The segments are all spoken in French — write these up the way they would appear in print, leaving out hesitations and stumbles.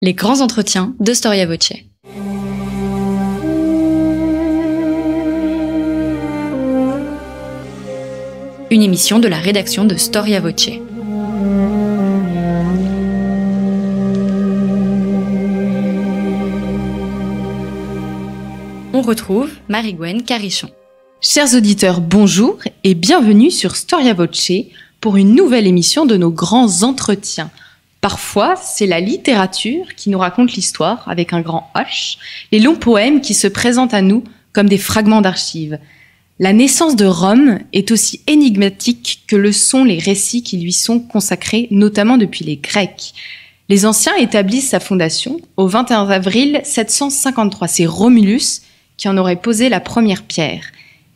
Les grands entretiens de Storia Voce. Une émission de la rédaction de Storia Voce. On retrouve Marie-Gwen Carichon. Chers auditeurs, bonjour et bienvenue sur Storia Voce pour une nouvelle émission de nos grands entretiens. Parfois, c'est la littérature qui nous raconte l'histoire avec un grand H, les longs poèmes qui se présentent à nous comme des fragments d'archives. La naissance de Rome est aussi énigmatique que le sont les récits qui lui sont consacrés, notamment depuis les Grecs. Les anciens établissent sa fondation au 21 avril 753. C'est Romulus qui en aurait posé la première pierre.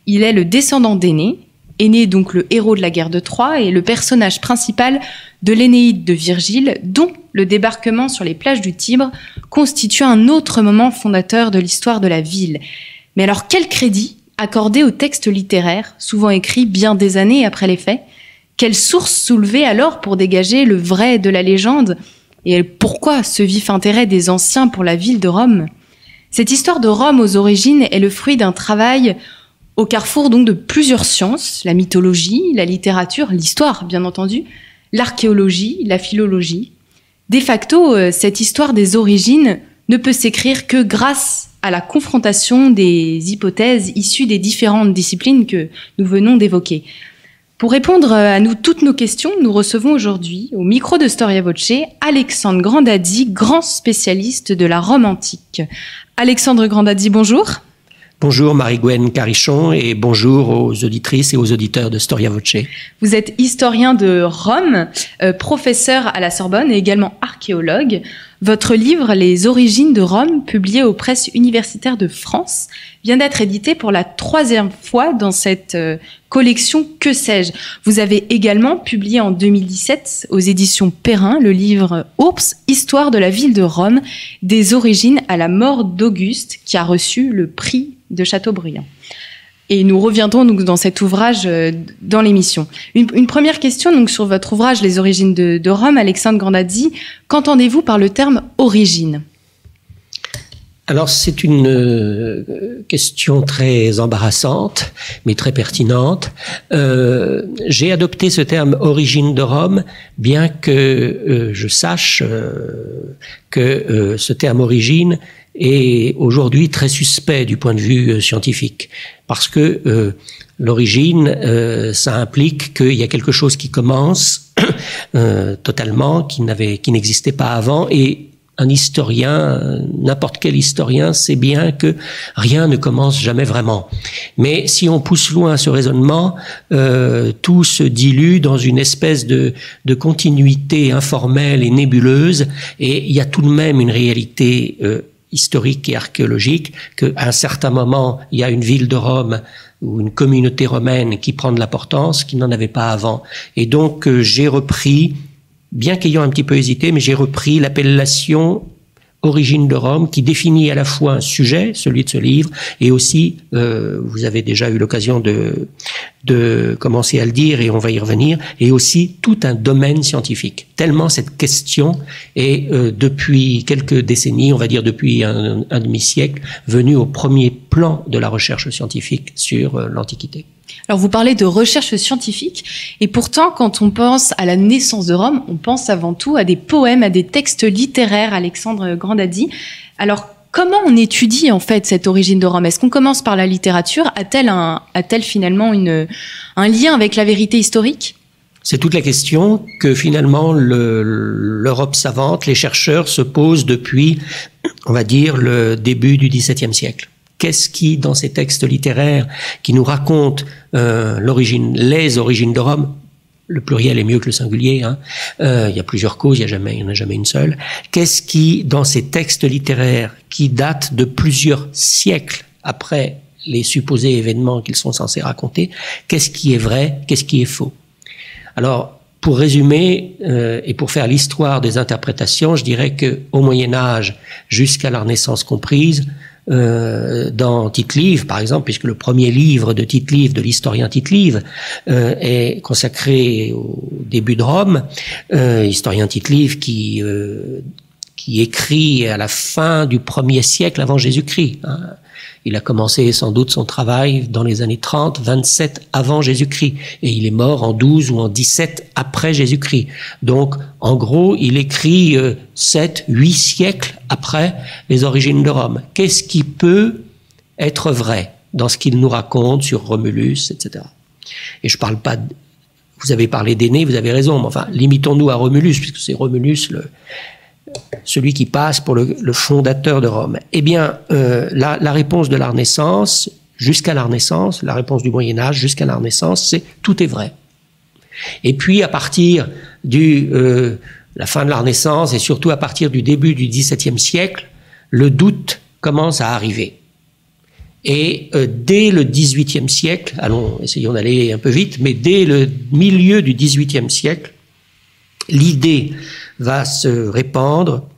Il est le descendant d'Énée, Énée donc le héros de la guerre de Troie et le personnage principal de l'Énéide de Virgile, dont le débarquement sur les plages du Tibre constitue un autre moment fondateur de l'histoire de la ville. Mais alors quel crédit accorder aux textes littéraires, souvent écrits bien des années après les faits? Quelles sources soulever alors pour dégager le vrai de la légende? Et pourquoi ce vif intérêt des anciens pour la ville de Rome? Cette histoire de Rome aux origines est le fruit d'un travail au carrefour donc de plusieurs sciences, la mythologie, la littérature, l'histoire bien entendu, l'archéologie, la philologie. De facto, cette histoire des origines ne peut s'écrire que grâce à la confrontation des hypothèses issues des différentes disciplines que nous venons d'évoquer. Pour répondre à toutes nos questions, nous recevons aujourd'hui, au micro de Storia Voce, Alexandre Grandadzi, grand spécialiste de la Rome antique. Alexandre Grandadzi, bonjour. Bonjour Marie-Gwen Carichon et bonjour aux auditrices et aux auditeurs de Storia Voce. Vous êtes historien de Rome, professeur à la Sorbonne et également archéologue. Votre livre « Les origines de Rome », publié aux presses universitaires de France, vient d'être édité pour la 3e fois dans cette collection « Que sais-je ». Vous avez également publié en 2017 aux éditions Perrin le livre « Ours, histoire de la ville de Rome, des origines à la mort d'Auguste » qui a reçu le prix de Chateaubriand. Et nous reviendrons donc dans cet ouvrage dans l'émission. Une première question donc sur votre ouvrage Les origines de Rome, Alexandre Grandadzi. Qu'entendez-vous par le terme origine? Alors c'est une question très embarrassante, mais très pertinente. J'ai adopté ce terme origine de Rome, bien que je sache que ce terme origine est aujourd'hui très suspect du point de vue scientifique, parce que l'origine, ça implique qu'il y a quelque chose qui commence totalement, qui n'existait pas avant, et un historien, n'importe quel historien, sait bien que rien ne commence jamais vraiment. Mais si on pousse loin ce raisonnement, tout se dilue dans une espèce de continuité informelle et nébuleuse, et il y a tout de même une réalité historique et archéologique, qu'à un certain moment, il y a une ville de Rome ou une communauté romaine qui prend de l'importance, qui n'en avait pas avant. Et donc, j'ai repris, bien qu'ayant un petit peu hésité, mais j'ai repris l'appellation origine de Rome, qui définit à la fois un sujet, celui de ce livre, et aussi, vous avez déjà eu l'occasion de commencer à le dire, et on va y revenir, et aussi tout un domaine scientifique. Tellement cette question est, depuis quelques décennies, on va dire depuis un demi-siècle, venue au premier plan de la recherche scientifique sur l'Antiquité. Alors vous parlez de recherche scientifique, et pourtant quand on pense à la naissance de Rome, on pense avant tout à des poèmes, à des textes littéraires, Alexandre Grandadzi. Alors comment on étudie en fait cette origine de Rome? Est-ce qu'on commence par la littérature? A-t-elle finalement un lien avec la vérité historique? C'est toute la question que finalement l'Europe savante, les chercheurs se posent depuis, on va dire, le début du XVIIe siècle. Qu'est-ce qui, dans ces textes littéraires qui nous racontent les origines de Rome, le pluriel est mieux que le singulier, hein, il y a plusieurs causes, il n'y en a jamais une seule. Qu'est-ce qui, dans ces textes littéraires qui datent de plusieurs siècles après les supposés événements qu'ils sont censés raconter, qu'est-ce qui est vrai, qu'est-ce qui est faux? Alors, pour résumer et pour faire l'histoire des interprétations, je dirais que au Moyen Âge, jusqu'à la Renaissance comprise, dans Tite-Live, par exemple, puisque le premier livre de Tite-Live, de l'historien Tite-Live, est consacré au début de Rome, historien Tite-Live qui qui écrit à la fin du 1er siècle avant Jésus-Christ. Hein. Il a commencé sans doute son travail dans les années 30, 27 avant Jésus-Christ. Et il est mort en 12 ou en 17 après Jésus-Christ. Donc, en gros, il écrit 7, 8 siècles après les origines de Rome. Qu'est-ce qui peut être vrai dans ce qu'il nous raconte sur Romulus, etc. Et je parle pas... Vous avez parlé d'Énée, vous avez raison, mais enfin, limitons-nous à Romulus, puisque c'est Romulus celui qui passe pour le fondateur de Rome. Eh bien, la réponse de la Renaissance, jusqu'à la Renaissance, la réponse du Moyen-Âge jusqu'à la Renaissance, c'est tout est vrai. Et puis, à partir la fin de la Renaissance, et surtout à partir du début du XVIIe siècle, le doute commence à arriver. Et dès le XVIIIe siècle, essayons d'aller un peu vite, mais dès le milieu du XVIIIe siècle, l'idée va se répandre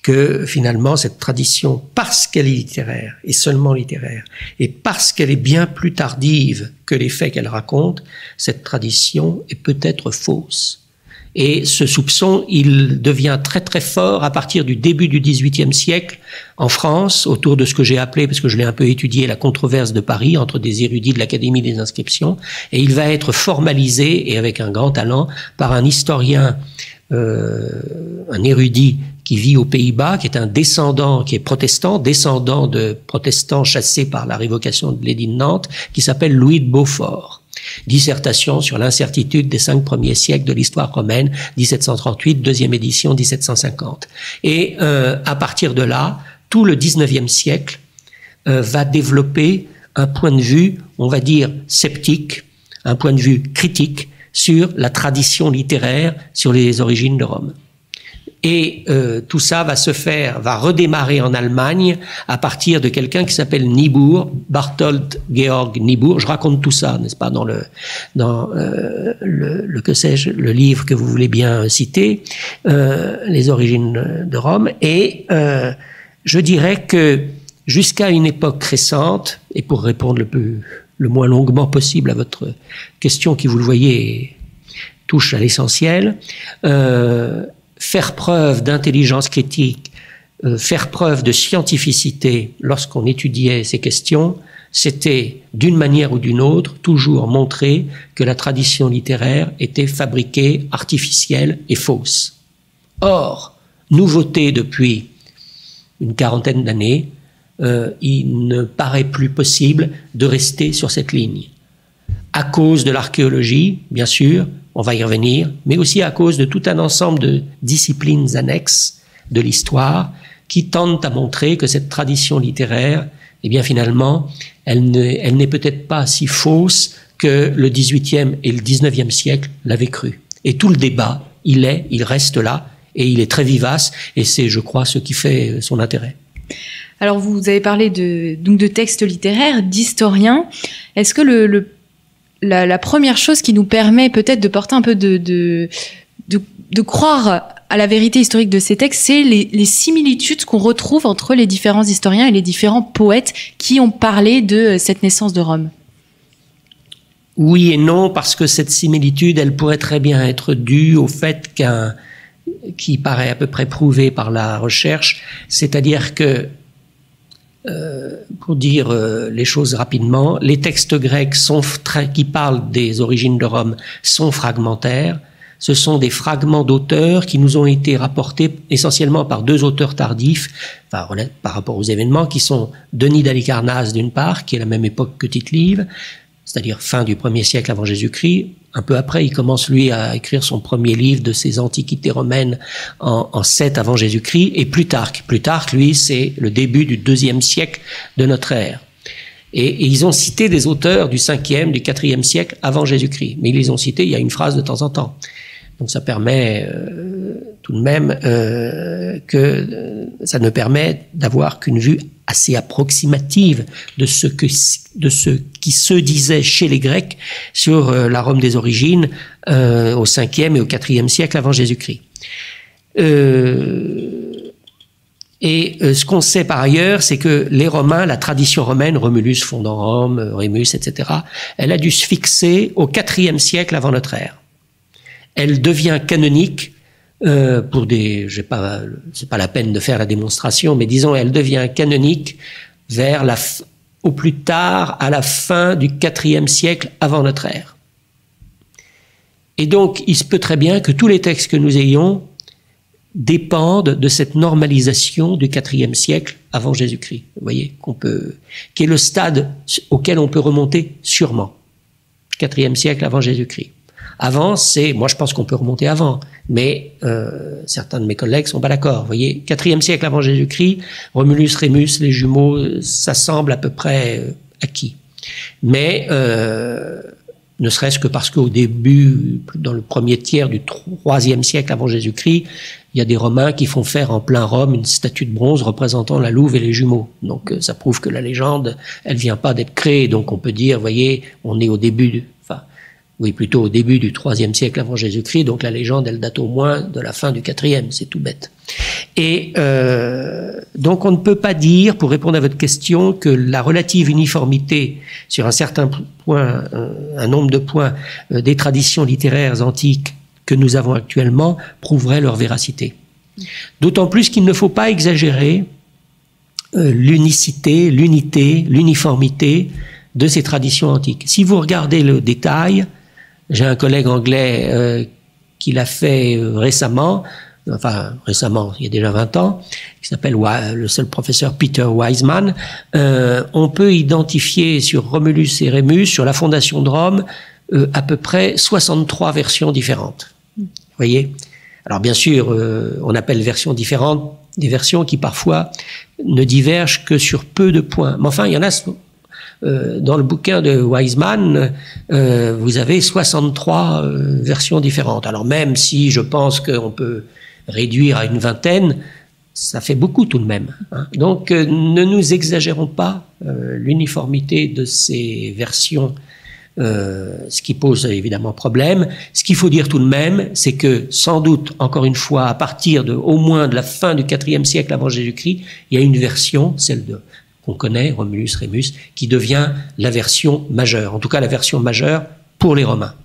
que finalement cette tradition, parce qu'elle est littéraire, et seulement littéraire, et parce qu'elle est bien plus tardive que les faits qu'elle raconte, cette tradition est peut-être fausse. Et ce soupçon, il devient très très fort à partir du début du XVIIIe siècle en France, autour de ce que j'ai appelé, parce que je l'ai un peu étudié, la controverse de Paris entre des érudits de l'Académie des inscriptions, et il va être formalisé, et avec un grand talent, par un historien, un érudit qui vit aux Pays-Bas, qui est un descendant, qui est protestant, descendant de protestants chassés par la révocation de l'édit de Nantes, qui s'appelle Louis de Beaufort. Dissertation sur l'incertitude des 5 premiers siècles de l'histoire romaine, 1738, deuxième édition, 1750. Et à partir de là, tout le 19e siècle va développer un point de vue, on va dire, sceptique, un point de vue critique sur la tradition littéraire, sur les origines de Rome. Et tout ça va redémarrer en Allemagne à partir de quelqu'un qui s'appelle Niebuhr, Barthold Georg Niebuhr. Je raconte tout ça, n'est-ce pas, dans le que sais-je, le livre que vous voulez bien citer, les origines de Rome. Et je dirais que jusqu'à une époque récente, et pour répondre le moins longuement possible à votre question qui, vous le voyez, touche à l'essentiel, faire preuve d'intelligence critique, faire preuve de scientificité lorsqu'on étudiait ces questions, c'était d'une manière ou d'une autre toujours montrer que la tradition littéraire était fabriquée, artificielle et fausse. Or, nouveauté depuis une quarantaine d'années, il ne paraît plus possible de rester sur cette ligne. À cause de l'archéologie, bien sûr, on va y revenir, mais aussi à cause de tout un ensemble de disciplines annexes de l'histoire qui tentent à montrer que cette tradition littéraire, eh bien finalement, elle n'est peut-être pas si fausse que le XVIIIe et le XIXe siècle l'avaient cru. Et tout le débat, il reste là, et il est très vivace, et c'est, je crois, ce qui fait son intérêt. Alors, vous avez parlé de textes littéraires, d'historiens. Est-ce que la première chose qui nous permet peut-être de porter un peu de croire à la vérité historique de ces textes, c'est les similitudes qu'on retrouve entre les différents historiens et les différents poètes qui ont parlé de cette naissance de Rome? Oui et non, parce que cette similitude, elle pourrait très bien être due au fait qui paraît à peu près prouvé par la recherche, c'est-à-dire que pour dire les choses rapidement, les textes grecs qui parlent des origines de Rome sont fragmentaires. Ce sont des fragments d'auteurs qui nous ont été rapportés essentiellement par 2 auteurs tardifs, par rapport aux événements, qui sont Denis d'Halicarnasse d'une part, qui est à la même époque que Tite-Live, c'est-à-dire fin du 1er siècle avant Jésus-Christ. Un peu après, il commence, lui, à écrire son premier livre de ses antiquités romaines en 7 avant Jésus-Christ, et Plutarque. Plutarque, lui, c'est le début du 2e siècle de notre ère. Et ils ont cité des auteurs du 5e, du 4e siècle avant Jésus-Christ. Mais ils les ont cités, il y a une phrase de temps en temps. Donc ça permet tout de même que ça ne permet d'avoir qu'une vue assez approximative de ce qui se disait chez les Grecs sur la Rome des origines au 5e et au 4e siècle avant Jésus-Christ. Ce qu'on sait par ailleurs, c'est que les Romains, la tradition romaine, Romulus fondant Rome, Rémus, etc., elle a dû se fixer au 4e siècle avant notre ère. Elle devient canonique c'est pas la peine de faire la démonstration, mais disons, elle devient canonique au plus tard, à la fin du IVe siècle avant notre ère. Et donc, il se peut très bien que tous les textes que nous ayons dépendent de cette normalisation du IVe siècle avant Jésus-Christ. Vous voyez, qui est le stade auquel on peut remonter sûrement. IVe siècle avant Jésus-Christ. Avant, moi je pense qu'on peut remonter avant, mais certains de mes collègues sont pas d'accord. Vous voyez, IVe siècle avant Jésus-Christ, Romulus, Rémus, les jumeaux, ça semble à peu près acquis. Mais ne serait-ce que parce qu'au début, dans le premier tiers du IIIe siècle avant Jésus-Christ, il y a des Romains qui font faire en plein Rome une statue de bronze représentant la louve et les jumeaux. Donc ça prouve que la légende, elle vient pas d'être créée. Donc on peut dire, voyez, on est au début plutôt au début du IIIe siècle avant Jésus-Christ, donc la légende, elle date au moins de la fin du IVe, c'est tout bête. Et donc on ne peut pas dire, pour répondre à votre question, que la relative uniformité sur un certain point, un nombre de points des traditions littéraires antiques que nous avons actuellement prouverait leur véracité. D'autant plus qu'il ne faut pas exagérer l'unicité, l'unité, l'uniformité de ces traditions antiques. Si vous regardez le détail, j'ai un collègue anglais qui l'a fait récemment, il y a déjà 20 ans, qui s'appelle le seul professeur Peter Wiseman. On peut identifier sur Romulus et Rémus, sur la fondation de Rome, à peu près 63 versions différentes. Vous voyez ? Alors bien sûr, on appelle versions différentes des versions qui parfois ne divergent que sur peu de points. Mais enfin, il y en a... dans le bouquin de Wiseman, vous avez 63 versions différentes. Alors même si je pense qu'on peut réduire à une vingtaine, ça fait beaucoup tout de même. Hein. Donc ne nous exagérons pas l'uniformité de ces versions, ce qui pose évidemment problème. Ce qu'il faut dire tout de même, c'est que sans doute, encore une fois, à partir au moins de la fin du IVe siècle avant Jésus-Christ, il y a une version, celle qu'on connaît, Romulus, Rémus, qui devient la version majeure, en tout cas la version majeure pour les Romains.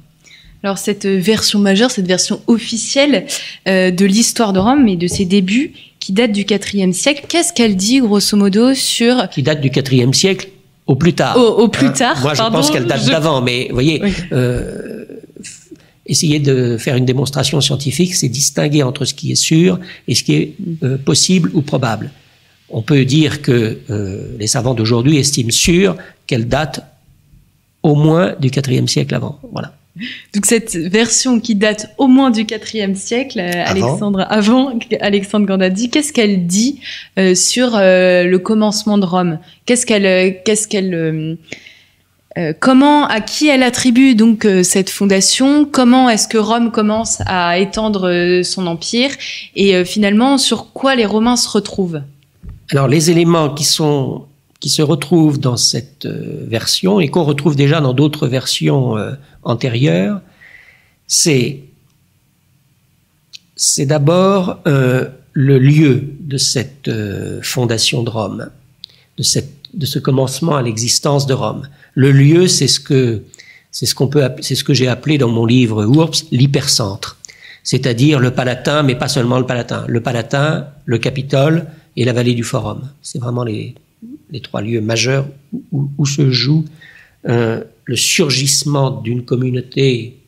Alors cette version majeure, cette version officielle de l'histoire de Rome et de ses débuts, qui date du IVe siècle, qu'est-ce qu'elle dit grosso modo sur... Qui date du IVe siècle au plus tard. Au plus tard, moi, je pense qu'elle date d'avant, mais vous voyez... Oui. Essayer de faire une démonstration scientifique, c'est distinguer entre ce qui est sûr et ce qui est possible ou probable. On peut dire que les savants d'aujourd'hui estiment sûr qu'elle date au moins du IVe siècle avant. Voilà. Donc cette version qui date au moins du IVe siècle, avant Alexandre Gandadi, qu'est-ce qu'elle dit sur le commencement de Rome ? Comment, à qui elle attribue donc cette fondation ? Comment est-ce que Rome commence à étendre son empire ? Et finalement, sur quoi les Romains se retrouvent ? Alors, les éléments qui se retrouvent dans cette version et qu'on retrouve déjà dans d'autres versions antérieures, c'est d'abord le lieu de cette fondation de Rome, de ce commencement à l'existence de Rome. Le lieu, c'est ce que j'ai appelé dans mon livre Urps l'hypercentre, c'est-à-dire le Palatin, mais pas seulement le Palatin, le Capitole et la vallée du Forum. C'est vraiment les trois lieux majeurs où se joue le surgissement d'une communauté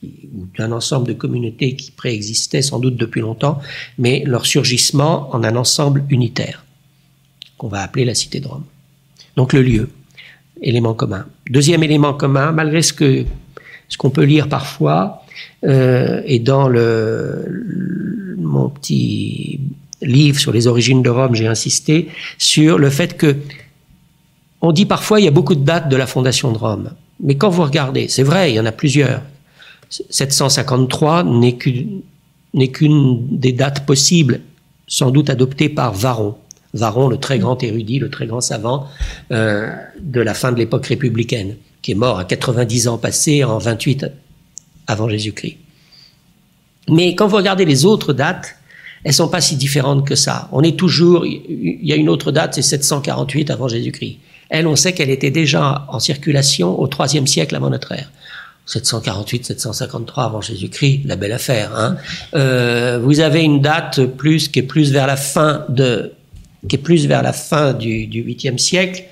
ou d'un ensemble de communautés qui préexistaient sans doute depuis longtemps, mais leur surgissement en un ensemble unitaire, qu'on va appeler la cité de Rome. Donc le lieu, élément commun. Deuxième élément commun, malgré ce qu'on peut lire parfois, et dans mon petit livre sur les origines de Rome, j'ai insisté sur le fait que on dit parfois il y a beaucoup de dates de la fondation de Rome. Mais quand vous regardez, c'est vrai, il y en a plusieurs. 753 n'est qu'une des dates possibles, sans doute adoptée par Varron. Varron, le très grand érudit, le très grand savant de la fin de l'époque républicaine, qui est mort à 90 ans passés en 28 avant Jésus-Christ. Mais quand vous regardez les autres dates, elles sont pas si différentes que ça. Il y a une autre date, c'est 748 avant Jésus-Christ. Elle, on sait qu'elle était déjà en circulation au IIIe siècle avant notre ère. 748-753 avant Jésus-Christ, la belle affaire. Hein. Vous avez une date qui est plus vers la fin du 8e siècle,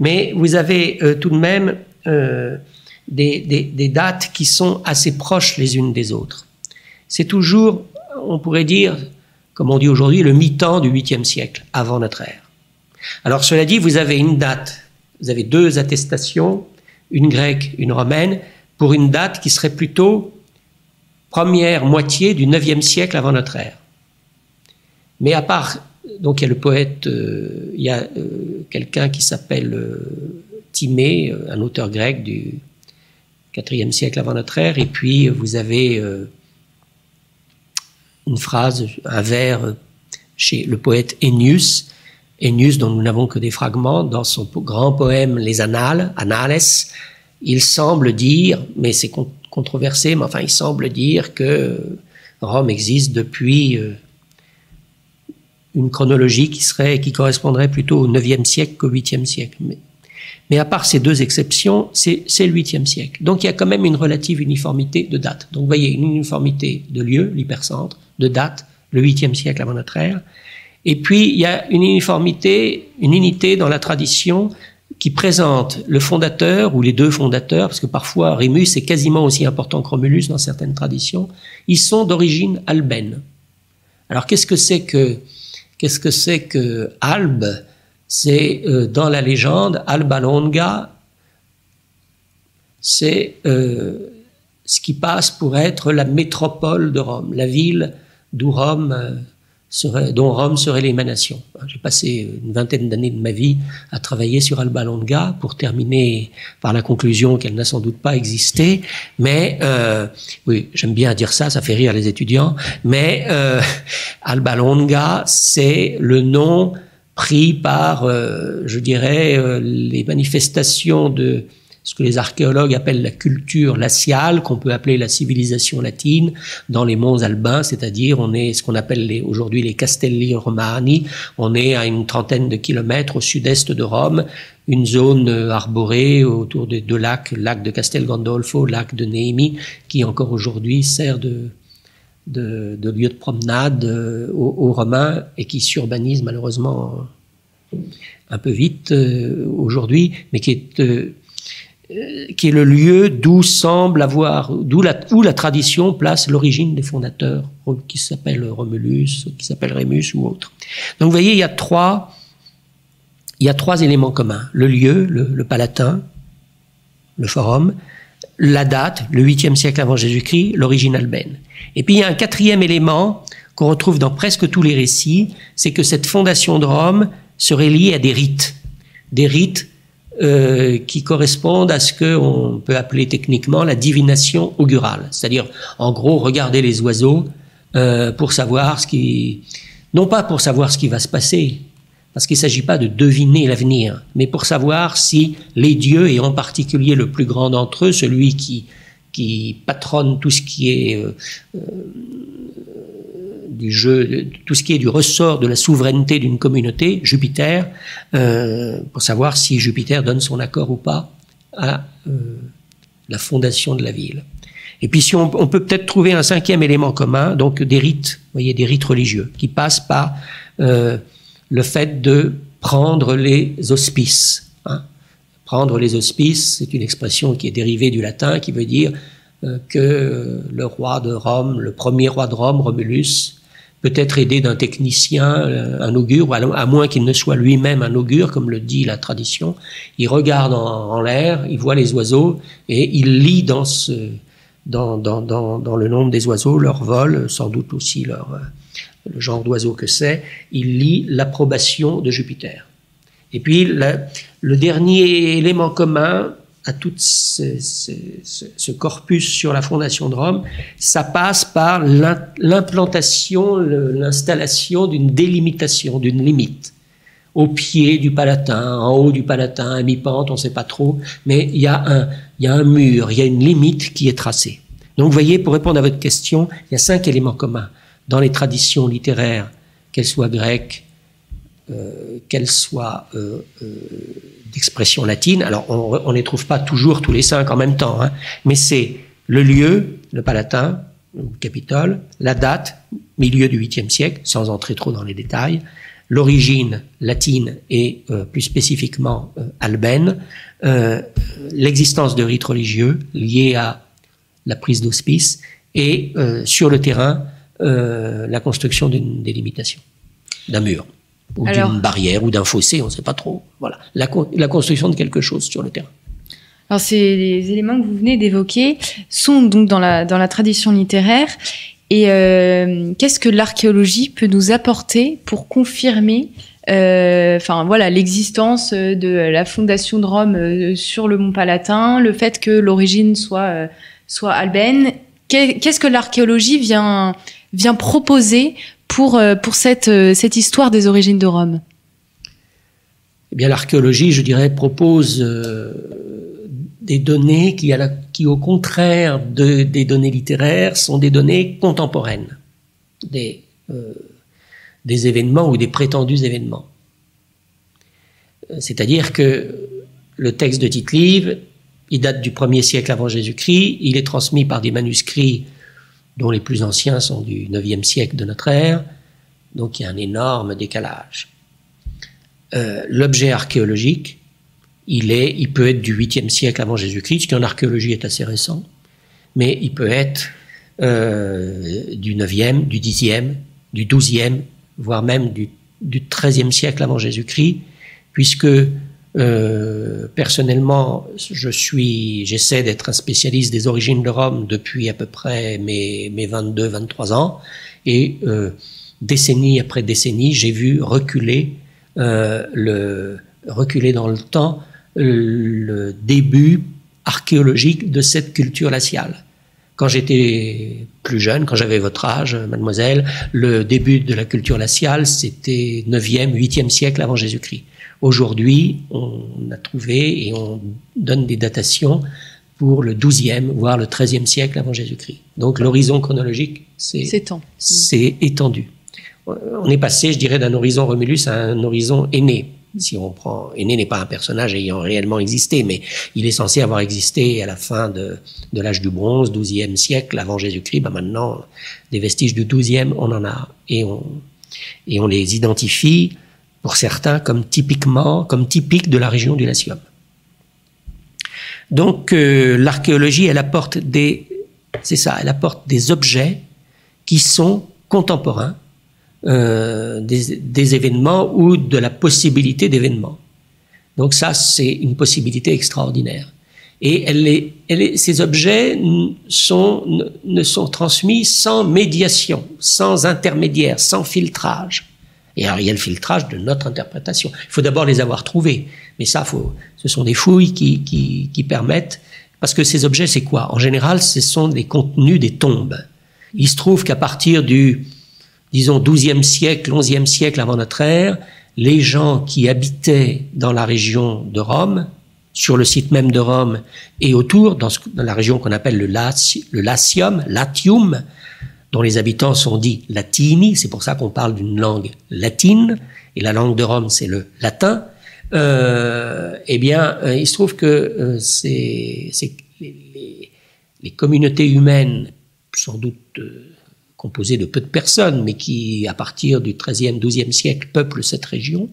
mais vous avez tout de même des dates qui sont assez proches les unes des autres. C'est toujours, on pourrait dire, comme on dit aujourd'hui, le mi-temps du 8e siècle, avant notre ère. Alors cela dit, vous avez une date, vous avez deux attestations, une grecque, une romaine, pour une date qui serait plutôt première moitié du 9e siècle avant notre ère. Mais à part, donc il y a le poète, il y a quelqu'un qui s'appelle Timée, un auteur grec du 4e siècle avant notre ère, et puis vous avez une phrase, un vers chez le poète Ennius, dont nous n'avons que des fragments, dans son grand poème Les Annales, Annales, il semble dire, mais c'est controversé, mais enfin il semble dire que Rome existe depuis une chronologie qui correspondrait plutôt au 9e siècle qu'au 8e siècle. Mais à part ces deux exceptions, c'est le 8e siècle. Donc il y a quand même une relative uniformité de date. Donc vous voyez, une uniformité de lieu, l'hypercentre, de date, le 8e siècle avant notre ère. Et puis il y a une uniformité, une unité dans la tradition qui présente le fondateur ou les deux fondateurs, parce que parfois Rémus est quasiment aussi important que Romulus dans certaines traditions, ils sont d'origine albaine. Alors qu'est-ce que c'est que Albe? C'est dans la légende, Alba Longa, c'est ce qui passe pour être la métropole de Rome, la ville dont Rome serait l'émanation. J'ai passé une vingtaine d'années de ma vie à travailler sur Alba Longa pour terminer par la conclusion qu'elle n'a sans doute pas existé. Mais oui, j'aime bien dire ça, ça fait rire les étudiants. Mais Alba Longa, c'est le nom pris par, je dirais, les manifestations de ce que les archéologues appellent la culture laciale, qu'on peut appeler la civilisation latine, dans les monts albains, c'est-à-dire on est ce qu'on appelle aujourd'hui les Castelli Romani, on est à une trentaine de kilomètres au sud-est de Rome, une zone arborée autour de deux lacs, le lac de Castel Gandolfo, le lac de Neimi, qui encore aujourd'hui sert de lieu de promenade aux Romains et qui s'urbanise malheureusement un peu vite aujourd'hui, mais qui est le lieu d'où la tradition place l'origine des fondateurs, qui s'appellent Romulus, qui s'appellent Rémus ou autres. Donc vous voyez, il y a trois éléments communs. Le lieu, le Palatin, le forum, la date, le 8e siècle avant Jésus-Christ, l'origine albaine. Et puis il y a un quatrième élément qu'on retrouve dans presque tous les récits, c'est que cette fondation de Rome serait liée à des rites qui correspondent à ce qu'on peut appeler techniquement la divination augurale. C'est-à-dire, en gros, regarder les oiseaux pour savoir non pas pour savoir ce qui va se passer, parce qu'il ne s'agit pas de deviner l'avenir, mais pour savoir si les dieux, et en particulier le plus grand d'entre eux, celui qui patronne tout ce qui est tout ce qui est du ressort de la souveraineté d'une communauté, Jupiter, pour savoir si Jupiter donne son accord ou pas à la fondation de la ville. Et puis si on peut peut-être trouver un cinquième élément commun, donc des rites, vous voyez, des rites religieux, qui passent par le fait de prendre les auspices. Hein. Prendre les auspices, c'est une expression qui est dérivée du latin, qui veut dire que le roi de Rome, le premier roi de Rome, Romulus, peut être aidé d'un technicien, un augure, à moins qu'il ne soit lui-même un augure, comme le dit la tradition. Il regarde en l'air, il voit les oiseaux, et il lit dans le nombre des oiseaux leur vol, sans doute aussi le genre d'oiseau que c'est, il lit l'approbation de Jupiter. Et puis le dernier élément commun à tout ce corpus sur la fondation de Rome, ça passe par l'implantation, l'installation d'une délimitation, d'une limite. Au pied du Palatin, en haut du Palatin, à mi-pente, on ne sait pas trop, mais il y a un mur, il y a une limite qui est tracée. Donc vous voyez, pour répondre à votre question, il y a 5 éléments communs dans les traditions littéraires, qu'elles soient grecques, qu'elles soient d'expression latine. Alors, on ne les trouve pas toujours tous les 5 en même temps, hein, mais c'est le lieu, le Palatin, le Capitole, la date, milieu du 8e siècle, sans entrer trop dans les détails, l'origine latine et plus spécifiquement albaine, l'existence de rites religieux liés à la prise d'hospice et sur le terrain, la construction d'une délimitation, d'un mur, ou d'une barrière, ou d'un fossé, on ne sait pas trop. Voilà, la construction de quelque chose sur le terrain. Alors, ces éléments que vous venez d'évoquer sont donc dans la tradition littéraire. Et qu'est-ce que l'archéologie peut nous apporter pour confirmer l'existence de la fondation de Rome sur le mont Palatin, le fait que l'origine soit albaine? Qu'est-ce que l'archéologie vient proposer pour cette histoire des origines de Rome? Eh bien, l'archéologie, je dirais, propose des données qui, au contraire des données littéraires, sont des données contemporaines, des événements ou des prétendus événements. C'est-à-dire que le texte de Tite-Live, il date du 1er siècle avant Jésus-Christ, il est transmis par des manuscrits dont les plus anciens sont du 9e siècle de notre ère, donc il y a un énorme décalage. L'objet archéologique, il peut être du 8e siècle avant Jésus-Christ, ce qui en archéologie est assez récent, mais il peut être du 9e, du 10e, du 12e, voire même du 13e siècle avant Jésus-Christ, puisque personnellement, j'essaie d'être un spécialiste des origines de Rome depuis à peu près mes 22-23 ans, et décennie après décennie, j'ai vu reculer dans le temps le début archéologique de cette culture glaciale. Quand j'étais plus jeune, quand j'avais votre âge, mademoiselle, le début de la culture glaciale, c'était 9e, 8e siècle avant Jésus-Christ. Aujourd'hui, on a trouvé et on donne des datations pour le 12e, voire le 13e siècle avant Jésus-Christ. Donc l'horizon chronologique c'est étendu. On est passé, je dirais, d'un horizon Romulus à un horizon Aîné. Si on prend, Aîné n'est pas un personnage ayant réellement existé, mais il est censé avoir existé à la fin de l'âge du bronze, 12e siècle avant Jésus-Christ. Maintenant, des vestiges du 12e, on en a, et on les identifie pour certains comme typiques de la région du Latium. Donc l'archéologie, elle apporte des objets qui sont contemporains des événements ou de la possibilité d'événements. Donc ça, c'est une possibilité extraordinaire. Et ces objets ne sont transmis sans médiation, sans intermédiaire, sans filtrage. Et alors, il y a le filtrage de notre interprétation. Il faut d'abord les avoir trouvés. Mais ça, ce sont des fouilles qui permettent... Parce que ces objets, c'est quoi? En général, ce sont des contenus des tombes. Il se trouve qu'à partir du, disons, 12e siècle, 11e siècle avant notre ère, les gens qui habitaient dans la région de Rome, sur le site même de Rome et autour, dans la région qu'on appelle le Latium, dont les habitants sont dits latini, c'est pour ça qu'on parle d'une langue latine, et la langue de Rome, c'est le latin. Eh bien, il se trouve que les communautés humaines, sans doute composées de peu de personnes, mais qui, à partir du XIIIe, XIIe siècle, peuplent cette région,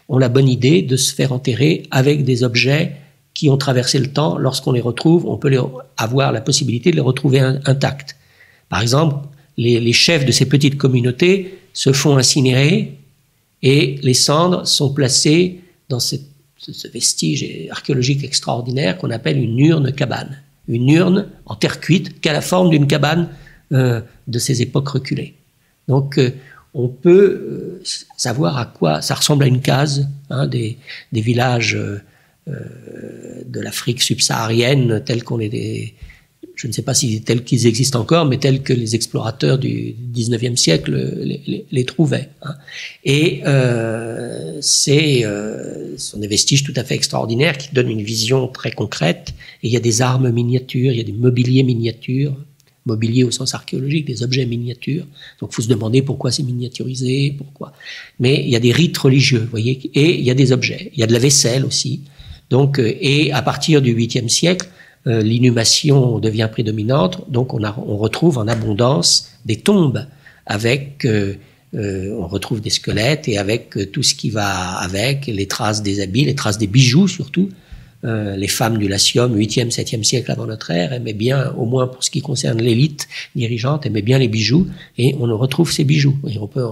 ont la bonne idée de se faire enterrer avec des objets qui ont traversé le temps. Lorsqu'on les retrouve, on peut avoir la possibilité de les retrouver intacts. Par exemple, les chefs de ces petites communautés se font incinérer et les cendres sont placées dans ce vestige archéologique extraordinaire qu'on appelle une urne-cabane. Une urne en terre cuite qui a la forme d'une cabane de ces époques reculées. Donc, on peut savoir à quoi ça ressemble à une case, des villages de l'Afrique subsaharienne tels qu'on les... Je ne sais pas si tels qu'ils existent encore, mais tels que les explorateurs du 19e siècle les trouvaient. Et ce sont des vestiges tout à fait extraordinaires qui donnent une vision très concrète. Et il y a des armes miniatures, il y a des mobiliers miniatures mobilier au sens archéologique, des objets miniatures. Donc, il faut se demander pourquoi c'est miniaturisé, pourquoi. Mais il y a des rites religieux, vous voyez, et il y a des objets. Il y a de la vaisselle aussi. Donc, et à partir du 8e siècle, l'inhumation devient prédominante. Donc, on retrouve en abondance des tombes avec, on retrouve des squelettes et avec tout ce qui va avec, les traces des habits, les traces des bijoux surtout. Les femmes du Latium, 8e, 7e siècle avant notre ère, aimaient bien, au moins pour ce qui concerne l'élite dirigeante, aimaient bien les bijoux, et on retrouve ces bijoux. Et on peut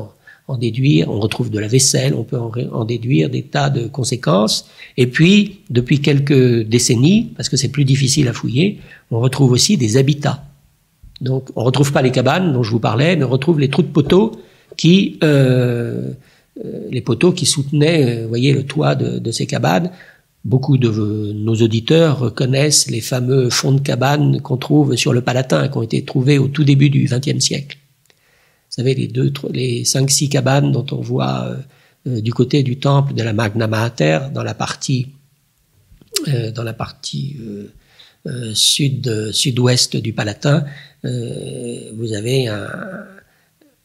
en déduire, on retrouve de la vaisselle, on peut en déduire des tas de conséquences. Et puis, depuis quelques décennies, parce que c'est plus difficile à fouiller, on retrouve aussi des habitats. Donc, on retrouve pas les cabanes dont je vous parlais, mais on retrouve les trous de poteaux qui, les poteaux qui soutenaient, vous voyez, le toit de ces cabanes. Beaucoup de nos auditeurs reconnaissent les fameux fonds de cabane qu'on trouve sur le Palatin, qui ont été trouvés au tout début du XXe siècle. Vous savez, les 5-6 cabanes dont on voit du côté du temple de la Magna Mater, dans la partie sud-ouest du Palatin,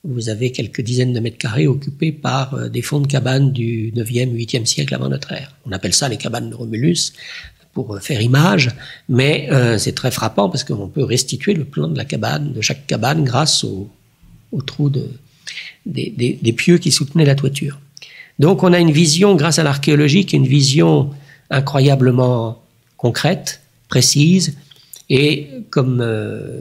vous avez quelques dizaines de mètres carrés occupés par des fonds de cabanes du 9e, 8e siècle avant notre ère. On appelle ça les cabanes de Romulus pour faire image, mais c'est très frappant parce qu'on peut restituer le plan de la cabane, de chaque cabane, grâce aux trous des pieux qui soutenaient la toiture. Donc on a une vision, grâce à l'archéologie, qui est une vision incroyablement concrète, précise, et comme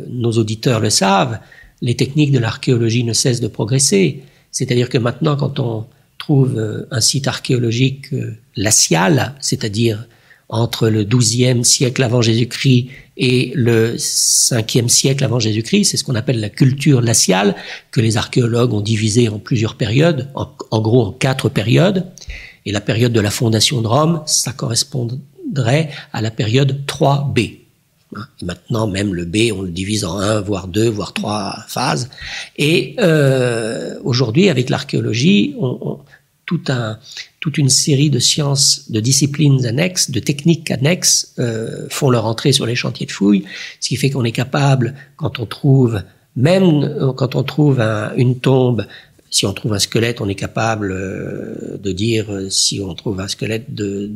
nos auditeurs le savent, les techniques de l'archéologie ne cessent de progresser. C'est-à-dire que maintenant, quand on trouve un site archéologique lacial, c'est-à-dire entre le XIIe siècle avant Jésus-Christ et le 5e siècle avant Jésus-Christ, c'est ce qu'on appelle la culture laciale, que les archéologues ont divisé en plusieurs périodes, en gros en 4 périodes. Et la période de la fondation de Rome, ça correspondrait à la période 3B. Et maintenant, même le B, on le divise en 1, voire 2, voire 3 phases. Et aujourd'hui, avec l'archéologie, toute une série de sciences, de disciplines annexes, de techniques annexes font leur entrée sur les chantiers de fouilles, ce qui fait qu'on est capable, quand on trouve une tombe, si on trouve un squelette, on est capable de dire, si on trouve un squelette de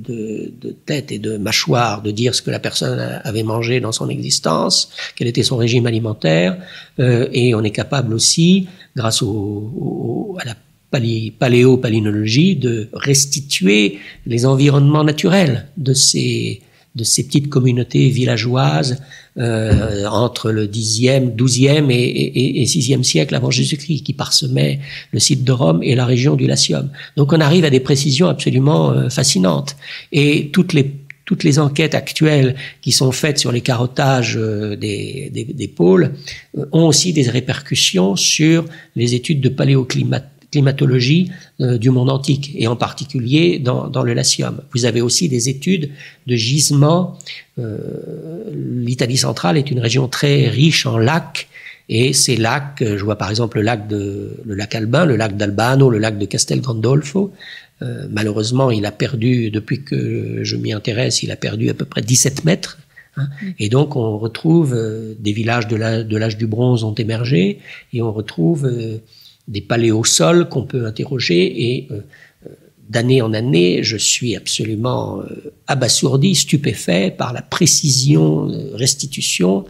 tête et de mâchoire, de dire ce que la personne avait mangé dans son existence, quel était son régime alimentaire, et on est capable aussi, grâce à la paléopalynologie, de restituer les environnements naturels de ces petites communautés villageoises entre le 10e, 12e et 6e siècle avant Jésus-Christ, qui parsemaient le site de Rome et la région du Latium. Donc on arrive à des précisions absolument fascinantes. Et toutes les enquêtes actuelles qui sont faites sur les carottages des pôles ont aussi des répercussions sur les études de paléoclimatologie du monde antique, et en particulier dans le Latium. Vous avez aussi des études de gisements. L'Italie centrale est une région très riche en lacs, et ces lacs, je vois par exemple le lac Albin, le lac d'Albano, le lac de Castel Gandolfo. Malheureusement, il a perdu, depuis que je m'y intéresse, il a perdu à peu près 17 mètres. Et donc on retrouve des villages de l'âge du bronze ont émergé, et on retrouve des paléosols qu'on peut interroger, et d'année en année, je suis absolument abasourdi, stupéfait par la précision, restitution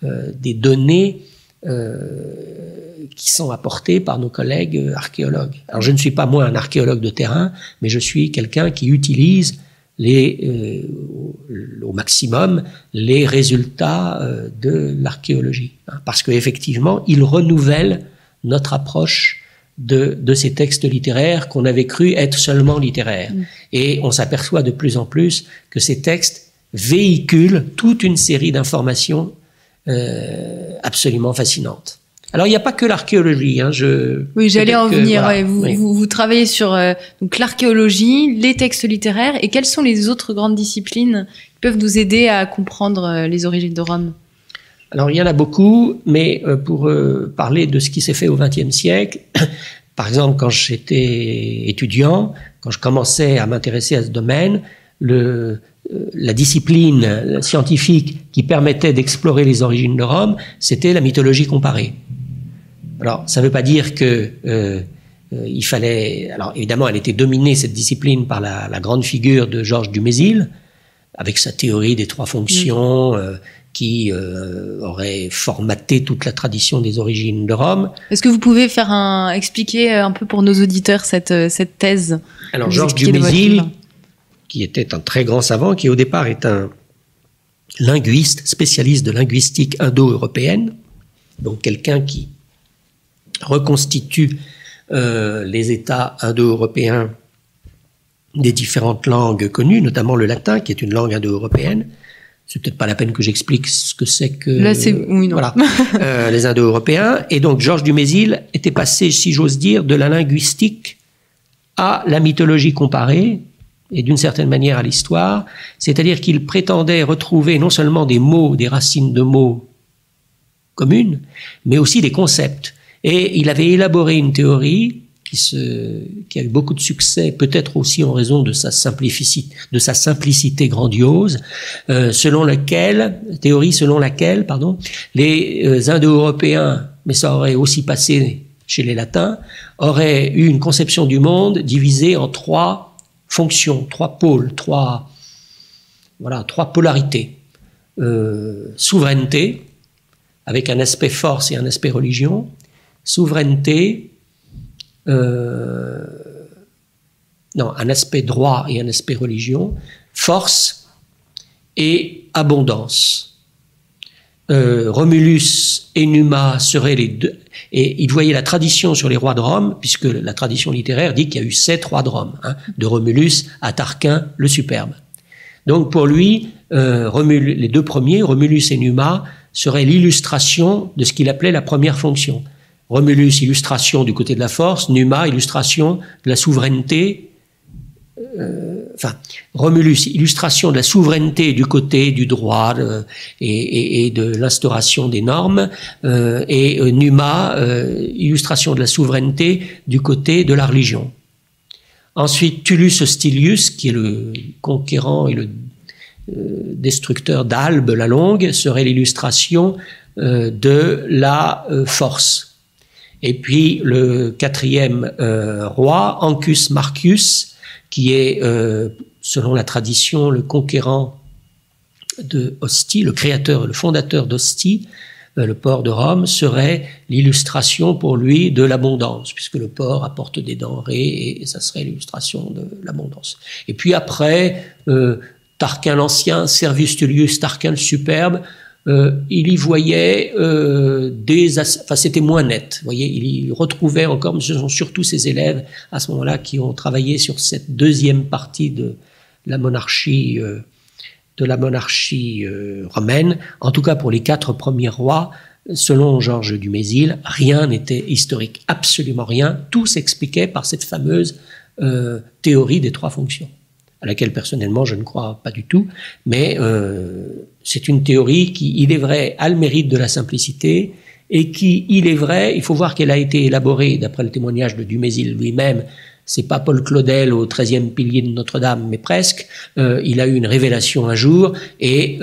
des données qui sont apportées par nos collègues archéologues. Alors je ne suis pas moi un archéologue de terrain, mais je suis quelqu'un qui utilise au maximum les résultats de l'archéologie, parce qu'effectivement, ils renouvellent notre approche de ces textes littéraires qu'on avait cru être seulement littéraires. Et on s'aperçoit de plus en plus que ces textes véhiculent toute une série d'informations absolument fascinantes. Alors, il n'y a pas que l'archéologie. Oui, j'allais en venir. Voilà, ouais, vous travaillez sur donc l'archéologie, les textes littéraires, et quelles sont les autres grandes disciplines qui peuvent nous aider à comprendre les origines de Rome? Alors, il y en a beaucoup, mais pour parler de ce qui s'est fait au XXe siècle, par exemple, quand j'étais étudiant, quand je commençais à m'intéresser à ce domaine, la discipline scientifique qui permettait d'explorer les origines de Rome, c'était la mythologie comparée. Alors, ça ne veut pas dire que il fallait... Alors, évidemment, elle était dominée, cette discipline, par la grande figure de Georges Dumézil, avec sa théorie des trois fonctions, qui aurait formaté toute la tradition des origines de Rome. Est-ce que vous pouvez expliquer un peu pour nos auditeurs cette thèse? Alors, Georges Dumézil, qui était un très grand savant, qui au départ est un linguiste, spécialiste de linguistique indo-européenne, donc quelqu'un qui reconstitue les États indo-européens des différentes langues connues, notamment le latin, qui est une langue indo-européenne. C'est peut-être pas la peine que j'explique ce que c'est que... Là, c'est... Oui, non. Voilà, les indo-européens. Et donc, Georges Dumézil était passé, si j'ose dire, de la linguistique à la mythologie comparée, et d'une certaine manière à l'histoire, c'est-à-dire qu'il prétendait retrouver non seulement des mots, des racines de mots communes, mais aussi des concepts. Et il avait élaboré une théorie qui a eu beaucoup de succès, peut-être aussi en raison de sa simplicité grandiose, selon laquelle les Indo-Européens, mais ça aurait aussi passé chez les Latins, auraient eu une conception du monde divisée en trois fonctions, trois pôles, trois polarités. Souveraineté, avec un aspect force et un aspect religion. Souveraineté, un aspect droit et un aspect religion. Force et abondance. Romulus et Numa seraient les deux. Et il voyait la tradition sur les rois de Rome, puisque la tradition littéraire dit qu'il y a eu 7 rois de Rome, de Romulus à Tarquin le Superbe. Donc pour lui, les deux premiers, Romulus et Numa, seraient l'illustration de ce qu'il appelait la première fonction. Romulus, illustration du côté de la force, Numa, illustration de la souveraineté. Romulus, illustration de la souveraineté du côté du droit et de l'instauration des normes, et Numa, illustration de la souveraineté du côté de la religion. Ensuite, Tullus Hostilius, qui est le conquérant et le destructeur d'Albe la Longue, serait l'illustration de la force. Et puis le quatrième roi, Ancus Marcius, qui est, selon la tradition, le conquérant de Ostie, le créateur, le fondateur d'Ostie, le port de Rome, serait l'illustration pour lui de l'abondance, puisque le port apporte des denrées et ça serait l'illustration de l'abondance. Et puis après, Tarquin l'Ancien, Servius Tullius Tarquin le Superbe, il y voyait c'était moins net. Vous voyez, il retrouvait encore, mais ce sont surtout ses élèves à ce moment-là qui ont travaillé sur cette deuxième partie de la monarchie romaine. En tout cas, pour les 4 premiers rois, selon Georges Dumézil, rien n'était historique, absolument rien. Tout s'expliquait par cette fameuse théorie des 3 fonctions, à laquelle personnellement je ne crois pas du tout, mais c'est une théorie qui, il est vrai, a le mérite de la simplicité et qui, il est vrai, il faut voir qu'elle a été élaborée, d'après le témoignage de Dumézil lui-même, c'est pas Paul Claudel au 13e pilier de Notre-Dame, mais presque, il a eu une révélation un jour et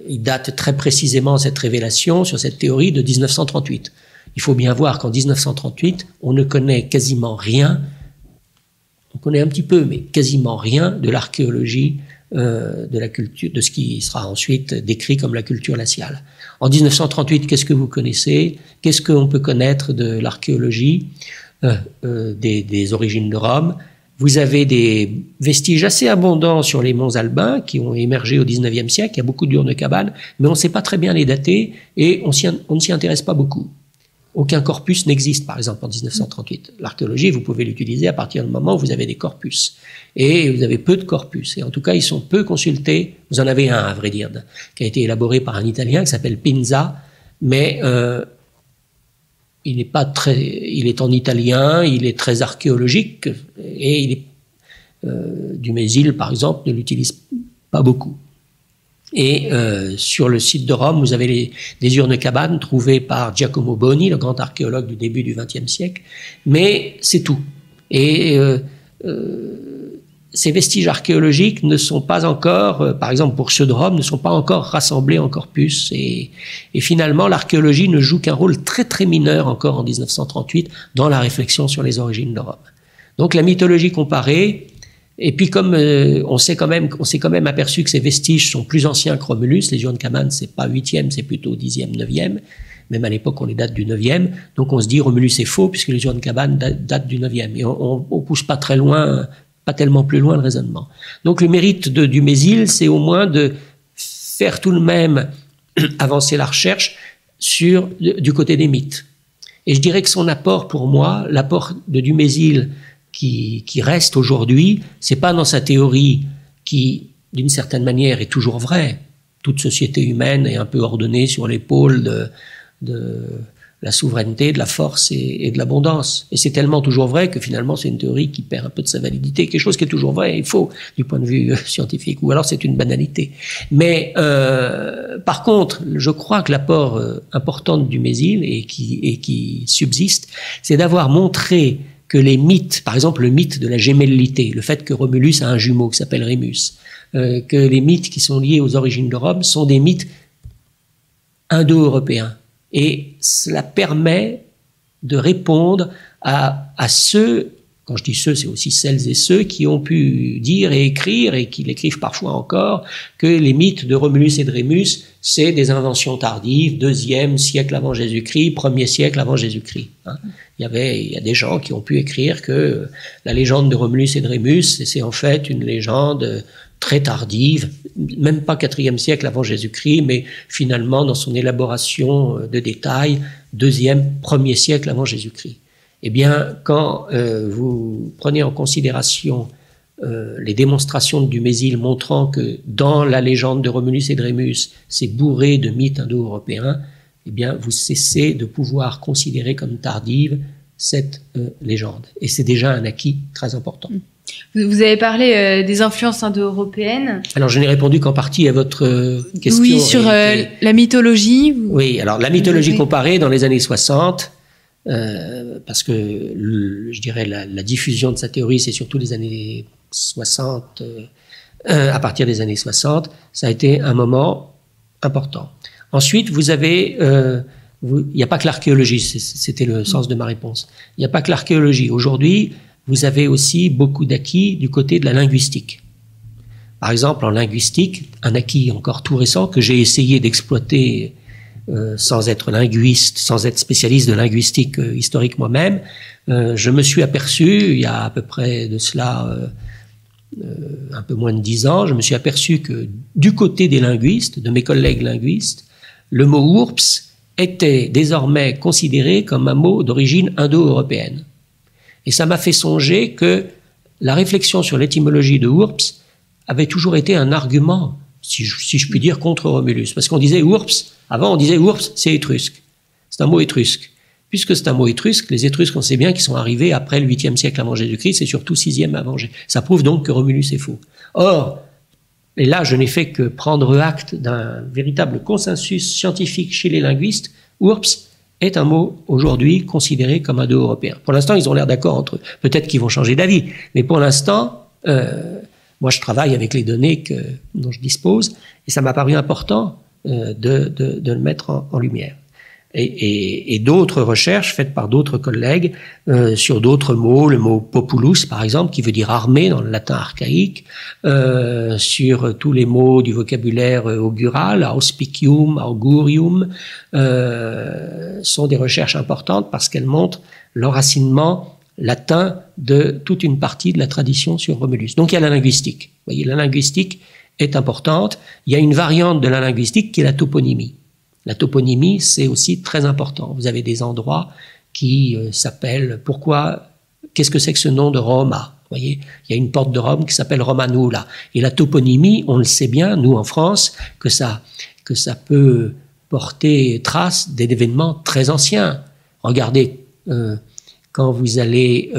il date très précisément cette révélation sur cette théorie de 1938. Il faut bien voir qu'en 1938, on ne connaît quasiment rien. On connaît un petit peu, mais quasiment rien de l'archéologie, de la culture, de ce qui sera ensuite décrit comme la culture glaciale. En 1938, qu'est-ce que vous connaissez? Qu'est-ce qu'on peut connaître de l'archéologie des origines de Rome? Vous avez des vestiges assez abondants sur les monts Albins qui ont émergé au XIXe siècle. Il y a beaucoup d'urnes cabanes, mais on ne sait pas très bien les dater et on ne s'y intéresse pas beaucoup. Aucun corpus n'existe, par exemple, en 1938. L'archéologie, vous pouvez l'utiliser à partir du moment où vous avez des corpus. Et vous avez peu de corpus. Et en tout cas, ils sont peu consultés. Vous en avez un, à vrai dire, qui a été élaboré par un Italien qui s'appelle Pinza, mais il est en italien, il est très archéologique, et Dumézil, par exemple, ne l'utilise pas beaucoup. Et sur le site de Rome, vous avez des urnes cabanes trouvées par Giacomo Boni, le grand archéologue du début du XXe siècle, mais c'est tout. Et ces vestiges archéologiques ne sont pas encore, par exemple pour ceux de Rome, ne sont pas encore rassemblés en corpus. Et finalement, l'archéologie ne joue qu'un rôle très très mineur encore en 1938 dans la réflexion sur les origines de Rome. Donc la mythologie comparée, et puis comme on s'est quand même aperçu que ces vestiges sont plus anciens que Romulus, les Uancaman, c'est pas 8e, c'est plutôt 10e, 9e. Même à l'époque, on les date du 9e. Donc on se dit Romulus est faux puisque les Uancaman datent du 9e. Et on pousse pas très loin, pas tellement plus loin le raisonnement. Donc le mérite du Mésil, c'est au moins de faire tout de même avancer la recherche du côté des mythes. Et je dirais que son apport pour moi, l'apport de Dumézil qui reste aujourd'hui, c'est pas dans sa théorie qui, d'une certaine manière, est toujours vraie. Toute société humaine est un peu ordonnée sur l'épaule de la souveraineté, de la force et de l'abondance. Et c'est tellement toujours vrai que finalement c'est une théorie qui perd un peu de sa validité, quelque chose qui est toujours vrai et faux du point de vue scientifique, ou alors c'est une banalité. Mais par contre, je crois que l'apport important du Dumézil et qui subsiste, c'est d'avoir montré que les mythes, par exemple le mythe de la gémellité, le fait que Romulus a un jumeau qui s'appelle Rémus, que les mythes qui sont liés aux origines de Rome sont des mythes indo-européens. Et cela permet de répondre à ceux, quand je dis ceux, c'est aussi celles et ceux qui ont pu dire et écrire, et qui l'écrivent parfois encore, que les mythes de Romulus et de Rémus, c'est des inventions tardives, 2e siècle avant Jésus-Christ, 1er siècle avant Jésus-Christ. Hein. Il y a des gens qui ont pu écrire que la légende de Romulus et de Rémus, c'est en fait une légende très tardive, même pas 4e siècle avant Jésus-Christ, mais finalement dans son élaboration de détails, 2e, 1er siècle avant Jésus-Christ. Eh bien, quand vous prenez en considération les démonstrations de Dumézil montrant que dans la légende de Romulus et de Rémus, c'est bourré de mythes indo-européens, eh bien, vous cessez de pouvoir considérer comme tardive cette légende. Et c'est déjà un acquis très important. Vous avez parlé des influences indo-européennes. Alors, je n'ai répondu qu'en partie à votre question. Oui, sur la mythologie. Oui, alors la mythologie comparée dans les années 60, parce que je dirais la diffusion de sa théorie, c'est surtout les années 60, à partir des années 60, ça a été un moment important. Ensuite, vous avez, il n'y a pas que l'archéologie, c'était le sens de ma réponse. Il n'y a pas que l'archéologie. Aujourd'hui, vous avez aussi beaucoup d'acquis du côté de la linguistique. Par exemple, en linguistique, un acquis encore tout récent que j'ai essayé d'exploiter sans être linguiste, sans être spécialiste de linguistique historique moi-même, je me suis aperçu, il y a à peu près de cela un peu moins de 10 ans, je me suis aperçu que du côté des linguistes, de mes collègues linguistes, le mot « ourps » était désormais considéré comme un mot d'origine indo-européenne. Et ça m'a fait songer que la réflexion sur l'étymologie de « ourps » avait toujours été un argument, si je puis dire, contre Romulus. Parce qu'on disait « ourps », avant on disait « ourps », c'est étrusque. C'est un mot étrusque. Puisque c'est un mot étrusque, les Étrusques, on sait bien qu'ils sont arrivés après le 8e siècle avant Jésus-Christ, et surtout 6e avant Jésus. Ça prouve donc que Romulus est faux. Or, et là, je n'ai fait que prendre acte d'un véritable consensus scientifique chez les linguistes. Ourps est un mot aujourd'hui considéré comme indo-européen. Pour l'instant, ils ont l'air d'accord entre eux. Peut-être qu'ils vont changer d'avis. Mais pour l'instant, moi, je travaille avec les données dont je dispose, et ça m'a paru important de le mettre en lumière. Et d'autres recherches faites par d'autres collègues sur d'autres mots, le mot populus par exemple, qui veut dire armée dans le latin archaïque, sur tous les mots du vocabulaire augural, auspicium, augurium, sont des recherches importantes parce qu'elles montrent l'enracinement latin de toute une partie de la tradition sur Romulus. Donc il y a la linguistique. Vous voyez, la linguistique est importante. Il y a une variante de la linguistique qui est la toponymie. La toponymie, c'est aussi très important. Vous avez des endroits qui s'appellent qu'est-ce que c'est que ce nom de Roma? Vous voyez, il y a une porte de Rome qui s'appelle Romanula. Et la toponymie, on le sait bien, nous en France, que ça peut porter trace d'événements très anciens. Regardez, quand vous allez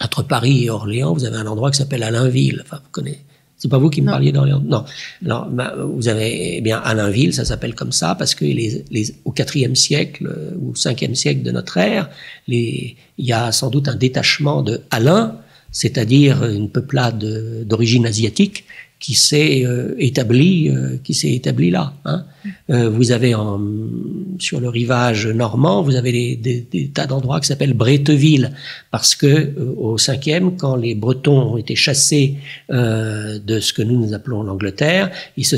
entre Paris et Orléans, vous avez un endroit qui s'appelle Allainville. Enfin, vous connaissez. C'est pas vous qui me parliez d'Orléans? Non. Alors, vous avez, Allainville, ça s'appelle comme ça parce que au IVe siècle ou 5e siècle de notre ère, il y a sans doute un détachement de Alain c'est-à-dire une peuplade d'origine asiatique qui s'est établie là. Hein. Vous avez sur le rivage normand, vous avez des tas d'endroits qui s'appellent Bretteville, parce que au 5e, quand les Bretons ont été chassés de ce que nous appelons l'Angleterre, ça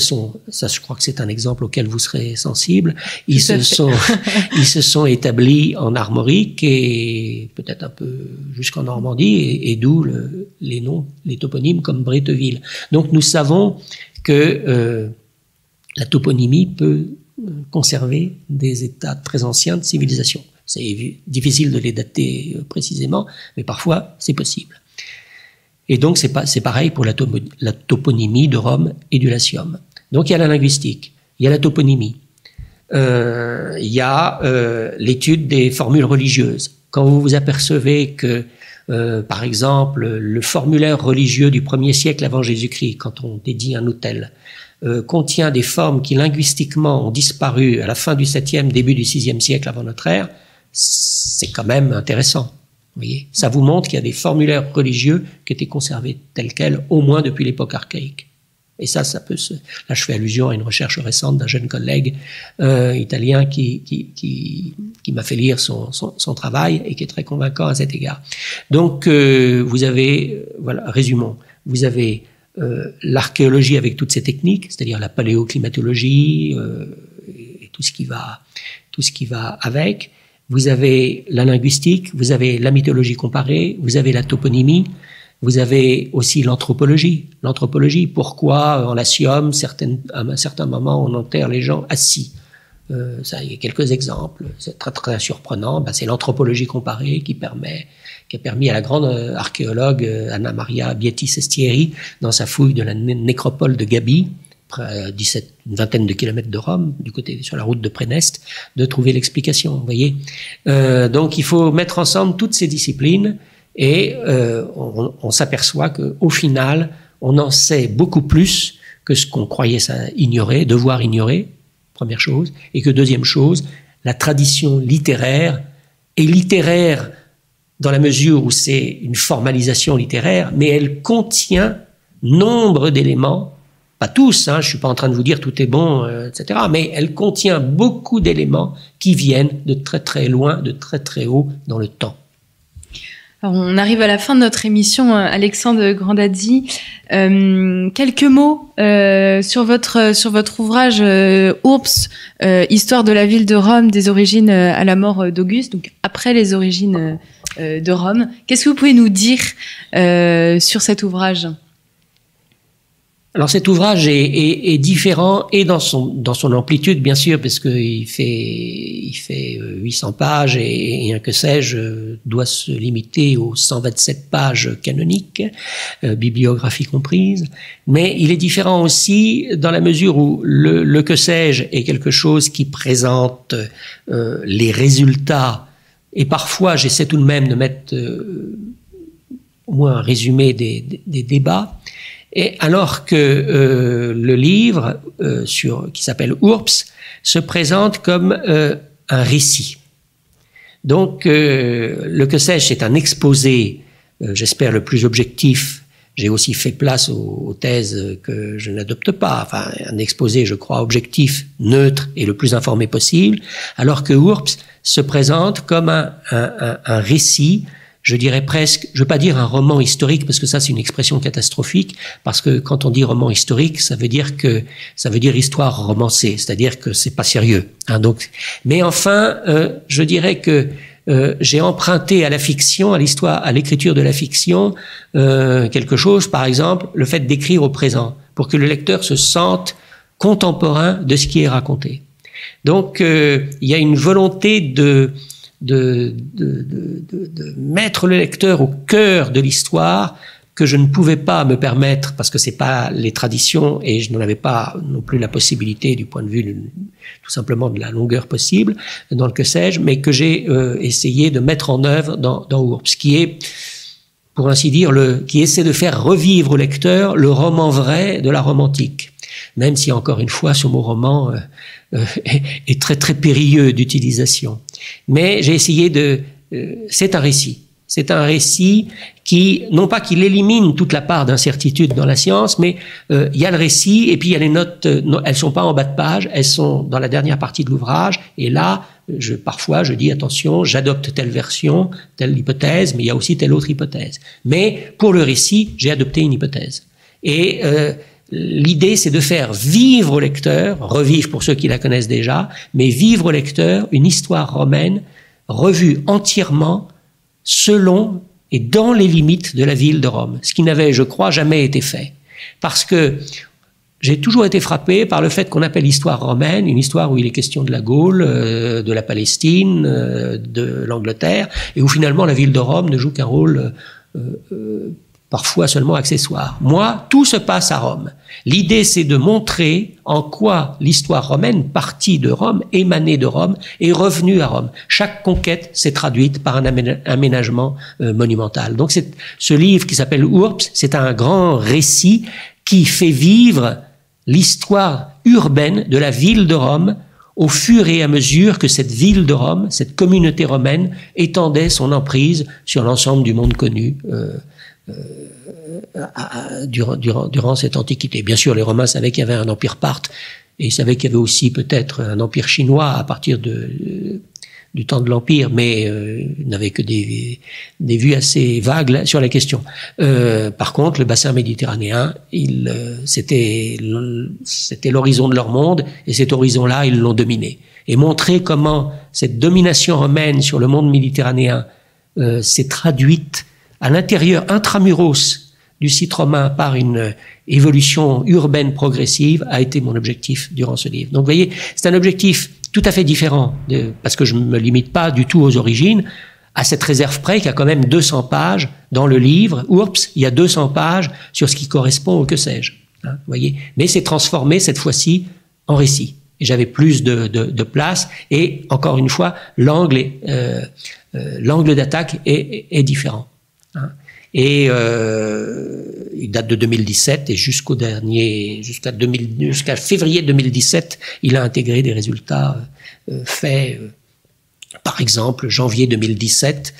je crois que c'est un exemple auquel vous serez sensible, ils se sont établis en Armorique et peut-être un peu jusqu'en Normandie, et d'où les noms, les toponymes comme Bretteville. Donc nous savons que la toponymie peut conserver des états très anciens de civilisation. C'est difficile de les dater précisément, mais parfois c'est possible. Et donc c'est pareil pour la toponymie de Rome et du Latium. Donc il y a la linguistique, il y a la toponymie, il y a l'étude des formules religieuses. Quand vous vous apercevez que par exemple, le formulaire religieux du 1er siècle avant Jésus-Christ, quand on dédie un autel, contient des formes qui linguistiquement ont disparu à la fin du 7e, début du 6e siècle avant notre ère, c'est quand même intéressant. Vous voyez, ça vous montre qu'il y a des formulaires religieux qui étaient conservés tels quels, au moins depuis l'époque archaïque. Et ça peut là je fais allusion à une recherche récente d'un jeune collègue italien qui m'a fait lire son travail et qui est très convaincant à cet égard. Donc vous avez, voilà, résumons, vous avez l'archéologie avec toutes ses techniques, c'est-à-dire la paléoclimatologie et tout ce qui va avec. Vous avez la linguistique, vous avez la mythologie comparée, vous avez la toponymie. Vous avez aussi l'anthropologie. L'anthropologie, pourquoi en Latium, à un certain moment, on enterre les gens assis. Ça, il y a quelques exemples. C'est très très surprenant. C'est l'anthropologie comparée qui a permis à la grande archéologue Anna Maria Bietti Sestieri, dans sa fouille de la nécropole de Gabi, près une vingtaine de kilomètres de Rome, sur la route de Préneste, de trouver l'explication. Vous voyez. Donc, il faut mettre ensemble toutes ces disciplines. Et on s'aperçoit qu'au final, on en sait beaucoup plus que ce qu'on croyait devoir ignorer, première chose, et que deuxième chose, la tradition littéraire est littéraire dans la mesure où c'est une formalisation littéraire, mais elle contient nombre d'éléments, pas tous, je suis pas en train de vous dire tout est bon, etc., mais elle contient beaucoup d'éléments qui viennent de très très loin, de très très haut dans le temps. Alors, on arrive à la fin de notre émission, Alexandre Grandazzi. Quelques mots sur votre ouvrage Urps, Histoire de la ville de Rome, des origines à la mort d'Auguste, donc après les origines de Rome. Qu'est-ce que vous pouvez nous dire sur cet ouvrage ? Alors cet ouvrage est différent et dans son amplitude bien sûr, parce qu'il fait 800 pages et un que sais-je doit se limiter aux 127 pages canoniques, bibliographie comprise. Mais il est différent aussi dans la mesure où le que sais-je est quelque chose qui présente les résultats, et parfois j'essaie tout de même de mettre au moins un résumé des débats. Et alors que le livre qui s'appelle Urps se présente comme un récit. Donc le que sais-je, c'est un exposé, j'espère le plus objectif. J'ai aussi fait place aux thèses que je n'adopte pas. Enfin, un exposé, je crois, objectif, neutre et le plus informé possible. Alors que Urps se présente comme un récit. Je dirais presque, je veux pas dire un roman historique parce que ça c'est une expression catastrophique, parce que quand on dit roman historique, ça veut dire histoire romancée, c'est-à-dire que c'est pas sérieux. Donc, mais enfin, je dirais que j'ai emprunté à la fiction, à l'histoire, à l'écriture de la fiction, quelque chose, par exemple, le fait d'écrire au présent, pour que le lecteur se sente contemporain de ce qui est raconté. Donc, il y a une volonté de mettre le lecteur au cœur de l'histoire que je ne pouvais pas me permettre parce que c'est pas les traditions et je n'en avais pas non plus la possibilité du point de vue tout simplement de la longueur possible dans le que sais-je, mais que j'ai essayé de mettre en œuvre dans Urps, qui est, pour ainsi dire, qui essaie de faire revivre au lecteur le roman vrai de la Rome antique. Même si, encore une fois, ce mot roman est très très périlleux d'utilisation. Mais j'ai essayé c'est un récit. C'est un récit qui, non pas qu'il élimine toute la part d'incertitude dans la science, mais il y a le récit et puis il y a les notes. Elles sont pas en bas de page, elles sont dans la dernière partie de l'ouvrage. Et là, parfois, je dis attention, j'adopte telle version, telle hypothèse, mais il y a aussi telle autre hypothèse. Mais pour le récit, j'ai adopté une hypothèse. Et l'idée, c'est de faire vivre au lecteur, revivre pour ceux qui la connaissent déjà, mais vivre au lecteur une histoire romaine revue entièrement selon et dans les limites de la ville de Rome, ce qui n'avait, je crois, jamais été fait. Parce que j'ai toujours été frappé par le fait qu'on appelle l'histoire romaine une histoire où il est question de la Gaule, de la Palestine, de l'Angleterre, et où finalement la ville de Rome ne joue qu'un rôle parfois seulement accessoire. Moi, tout se passe à Rome. L'idée, c'est de montrer en quoi l'histoire romaine, partie de Rome, émanée de Rome, est revenue à Rome. Chaque conquête s'est traduite par un aménagement monumental. Donc, ce livre qui s'appelle Urps, c'est un grand récit qui fait vivre l'histoire urbaine de la ville de Rome au fur et à mesure que cette ville de Rome, cette communauté romaine, étendait son emprise sur l'ensemble du monde connu durant cette antiquité. Bien sûr, les Romains savaient qu'il y avait un empire parthe et ils savaient qu'il y avait aussi peut-être un empire chinois à partir du temps de l'Empire, mais ils n'avaient que des vues assez vagues sur la question. Par contre, le bassin méditerranéen, c'était l'horizon de leur monde, et cet horizon-là, ils l'ont dominé. Et montrer comment cette domination romaine sur le monde méditerranéen s'est traduite à l'intérieur intramuros du site romain par une évolution urbaine progressive a été mon objectif durant ce livre. Donc vous voyez, c'est un objectif tout à fait différent, parce que je ne me limite pas du tout aux origines, à cette réserve près qu'il y a quand même 200 pages dans le livre. Oups, il y a 200 pages sur ce qui correspond au que sais-je. Hein, vous voyez, mais c'est transformé cette fois-ci en récit. Et j'avais plus de place, et encore une fois, l'angle d'attaque est différent. Hein. Et il date de 2017 et jusqu'à février 2017, il a intégré des résultats faits. Par exemple, janvier 2017,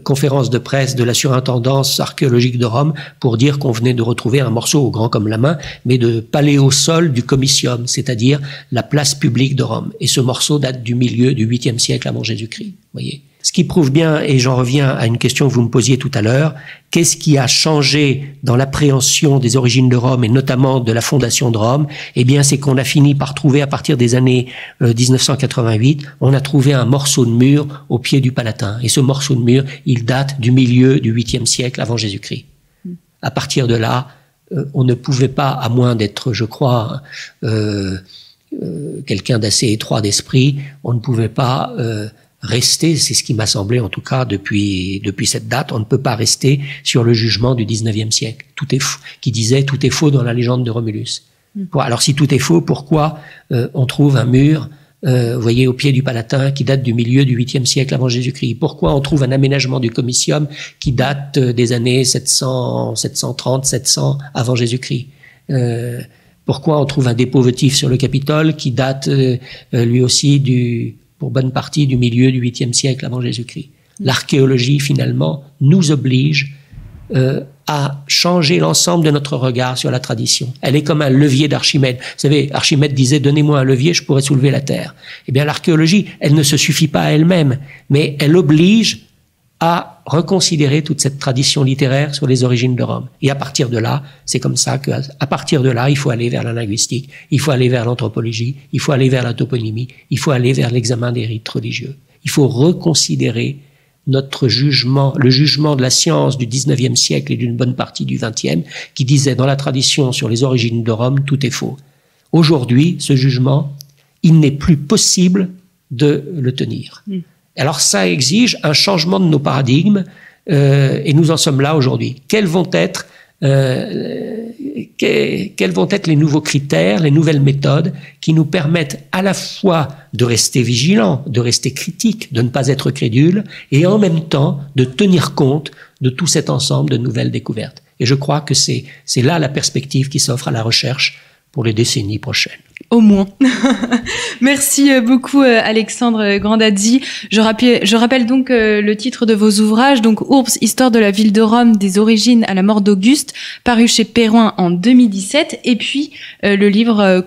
conférence de presse de la surintendance archéologique de Rome pour dire qu'on venait de retrouver un morceau grand comme la main, mais de paléosol du Comitium, c'est-à-dire la place publique de Rome. Et ce morceau date du milieu du 8e siècle avant Jésus-Christ. Voyez. Ce qui prouve bien, et j'en reviens à une question que vous me posiez tout à l'heure, qu'est-ce qui a changé dans l'appréhension des origines de Rome et notamment de la fondation de Rome? Eh bien, c'est qu'on a fini par trouver, à partir des années 1988, on a trouvé un morceau de mur au pied du Palatin. Et ce morceau de mur, il date du milieu du 8e siècle avant Jésus-Christ. À partir de là, on ne pouvait pas, à moins d'être, je crois, quelqu'un d'assez étroit d'esprit, on ne pouvait pas rester, c'est ce qui m'a semblé en tout cas depuis cette date, on ne peut pas rester sur le jugement du 19e siècle. Tout est faux, qui disait tout est faux dans la légende de Romulus. Alors si tout est faux, pourquoi on trouve un mur, vous voyez, au pied du Palatin qui date du milieu du 8e siècle avant Jésus-Christ? Pourquoi on trouve un aménagement du Comitium qui date des années 730, 700 avant Jésus-Christ? Pourquoi on trouve un dépôt votif sur le Capitole qui date lui aussi pour bonne partie du milieu du 8e siècle avant Jésus-Christ? L'archéologie, finalement, nous oblige à changer l'ensemble de notre regard sur la tradition. Elle est comme un levier d'Archimède. Vous savez, Archimède disait « Donnez-moi un levier, je pourrais soulever la terre ». Eh bien, l'archéologie, elle ne se suffit pas à elle-même, mais elle oblige à reconsidérer toute cette tradition littéraire sur les origines de Rome. Et à partir de là, c'est comme ça qu'à partir de là, il faut aller vers la linguistique, il faut aller vers l'anthropologie, il faut aller vers la toponymie, il faut aller vers l'examen des rites religieux. Il faut reconsidérer notre jugement, le jugement de la science du 19e siècle et d'une bonne partie du 20e, qui disait dans la tradition sur les origines de Rome, tout est faux. Aujourd'hui, ce jugement, il n'est plus possible de le tenir. Alors ça exige un changement de nos paradigmes et nous en sommes là aujourd'hui. Quels vont être les nouveaux critères, les nouvelles méthodes qui nous permettent à la fois de rester vigilants, de rester critiques, de ne pas être crédules et en même temps de tenir compte de tout cet ensemble de nouvelles découvertes. Et je crois que c'est là la perspective qui s'offre à la recherche pour les décennies prochaines. Au moins. Merci beaucoup Alexandre Grandazzi. Je rappelle donc le titre de vos ouvrages, donc Urbs, histoire de la ville de Rome, des origines à la mort d'Auguste, paru chez Perrin en 2017, et puis le livre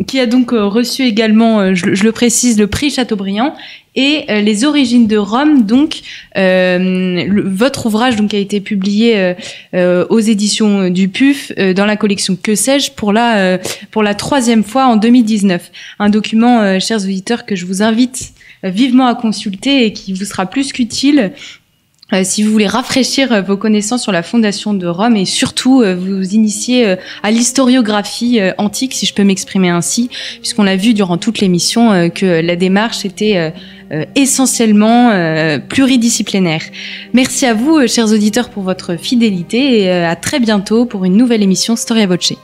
qui a donc reçu également, je le précise, le prix Chateaubriand, et les origines de Rome, donc votre ouvrage donc a été publié aux éditions du PUF dans la collection Que sais-je pour la 3e fois en 2019. Un document, chers auditeurs, que je vous invite vivement à consulter et qui vous sera plus qu'utile si vous voulez rafraîchir vos connaissances sur la fondation de Rome et surtout vous initier à l'historiographie antique, si je peux m'exprimer ainsi, puisqu'on l'a vu durant toute l'émission que la démarche était essentiellement pluridisciplinaire. Merci à vous, chers auditeurs, pour votre fidélité et à très bientôt pour une nouvelle émission Storia Voce.